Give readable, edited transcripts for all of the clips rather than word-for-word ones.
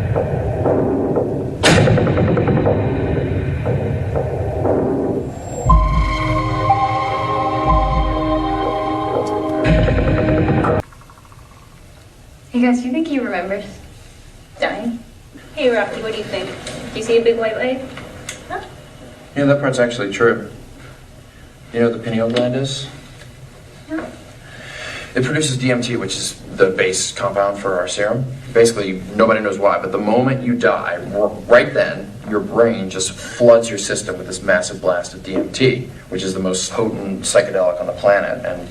Hey guys, do you think he remembers dying? Hey Rocky, what do you think? Do you see a big white light? Huh? Yeah, that part's actually true. You know what the pineal gland is? No. It produces DMT, which is the base compound for our serum. Basically, nobody knows why, but the moment you die, right then, your brain just floods your system with this massive blast of DMT, which is the most potent psychedelic on the planet. And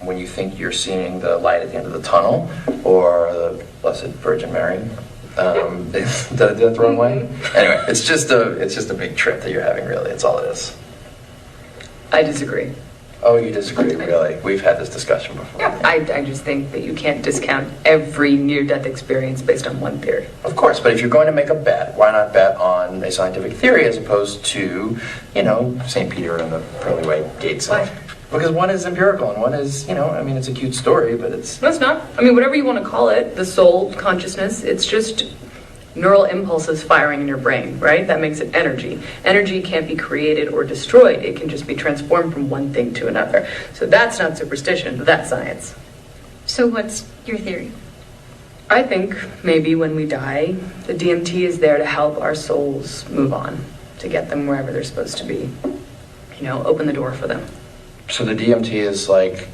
when you think you're seeing the light at the end of the tunnel, or the Blessed Virgin Mary, did I do that the wrong way? Anyway, it's just a big trip that you're having, really. It's all it is. I disagree. Oh, you disagree, really? We've had this discussion before. Yeah, I just think that you can't discount every near-death experience based on one theory. Of course, but if you're going to make a bet, why not bet on a scientific theory as opposed to, St. Peter and the pearly white gates? Why? Because one is empirical and one is, it's a cute story, but it's... No, it's not. I mean, whatever you want to call it, the soul, consciousness, it's just neural impulses firing in your brain, right? That makes it energy. Energy can't be created or destroyed. It can just be transformed from one thing to another. So that's not superstition, that's science. So what's your theory? I think maybe when we die, the DMT is there to help our souls move on, to get them wherever they're supposed to be. Open the door for them. So the DMT is like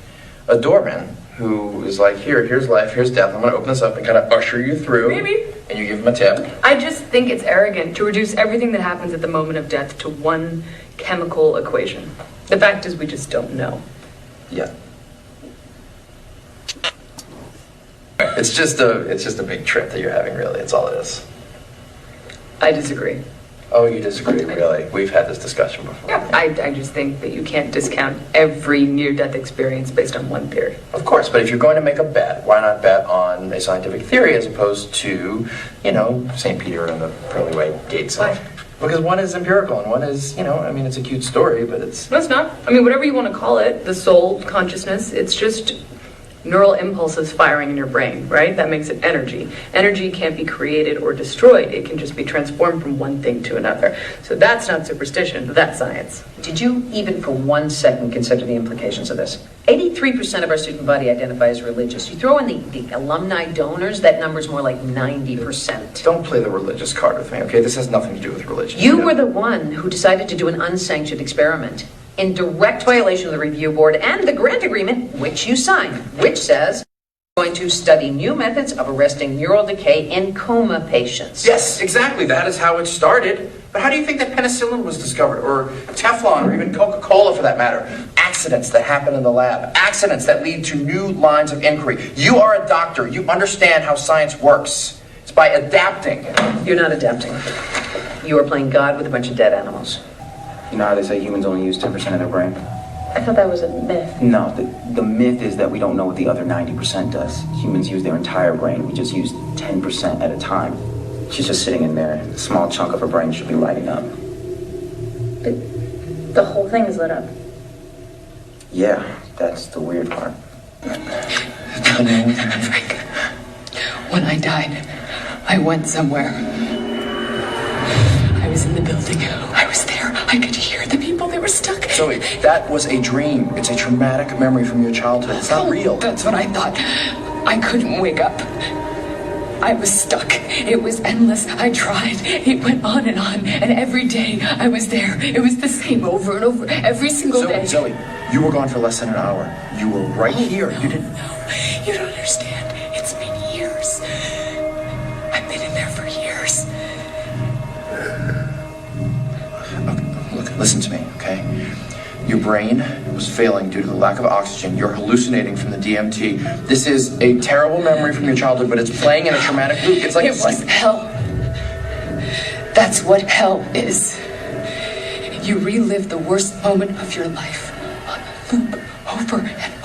a doorman who is like, here's life, here's death. I'm going to open this up and kind of usher you through. Maybe. And you give him a tip. I just think it's arrogant to reduce everything that happens at the moment of death to one chemical equation. The fact is we just don't know. Yeah. It's just a big trip that you're having, really. It's all it is. I disagree. Oh, you disagree, really? We've had this discussion before. Yeah, I just think that you can't discount every near-death experience based on one theory. Of course, but if you're going to make a bet, why not bet on a scientific theory as opposed to, St. Peter and the pearly white gates? Why? Because one is empirical and one is, it's a cute story, but it's... No, it's not. I mean, whatever you want to call it, the soul, consciousness, it's just neural impulses firing in your brain, right? That makes it energy. Energy can't be created or destroyed. It can just be transformed from one thing to another. So that's not superstition, that's science. Did you even for 1 second consider the implications of this? 83% of our student body identify as religious. You throw in the alumni donors, that number's more like 90%. Don't play the religious card with me, okay? This has nothing to do with religion. You were the one who decided to do an unsanctioned experiment in direct violation of the review board and the grant agreement, which you signed, which says we're going to study new methods of arresting neural decay in coma patients. Yes, exactly. That is how it started. But how do you think that penicillin was discovered? Or Teflon, or even Coca-Cola for that matter? Accidents that happen in the lab. Accidents that lead to new lines of inquiry. You are a doctor. You understand how science works. It's by adapting. You're not adapting. You are playing God with a bunch of dead animals. You know how they say humans only use 10% of their brain? I thought that was a myth. No, the myth is that we don't know what the other 90% does. Humans use their entire brain. We just use 10% at a time. She's just sitting in there. A small chunk of her brain should be lighting up. But the whole thing is lit up. Yeah, that's the weird part. Frank, when I died, I went somewhere. I was in the building. I was there. I could hear the people. They were stuck. Zoe, that was a dream. It's a traumatic memory from your childhood. It's not real. That's what I thought. I couldn't wake up. I was stuck. It was endless. I tried. It went on, and every day I was there. It was the same over and over, every single day. Zoe, you were gone for less than an hour. You were right here. No, You didn't... No, you don't understand. It's been years. I've been in there for years. Okay, look, listen to me, okay? Your brain was failing due to the lack of oxygen. You're hallucinating from the DMT. This is a terrible memory from your childhood, but it's playing in a traumatic loop. It's like... It was hell. That's what hell is. You relive the worst moment of your life on a loop over and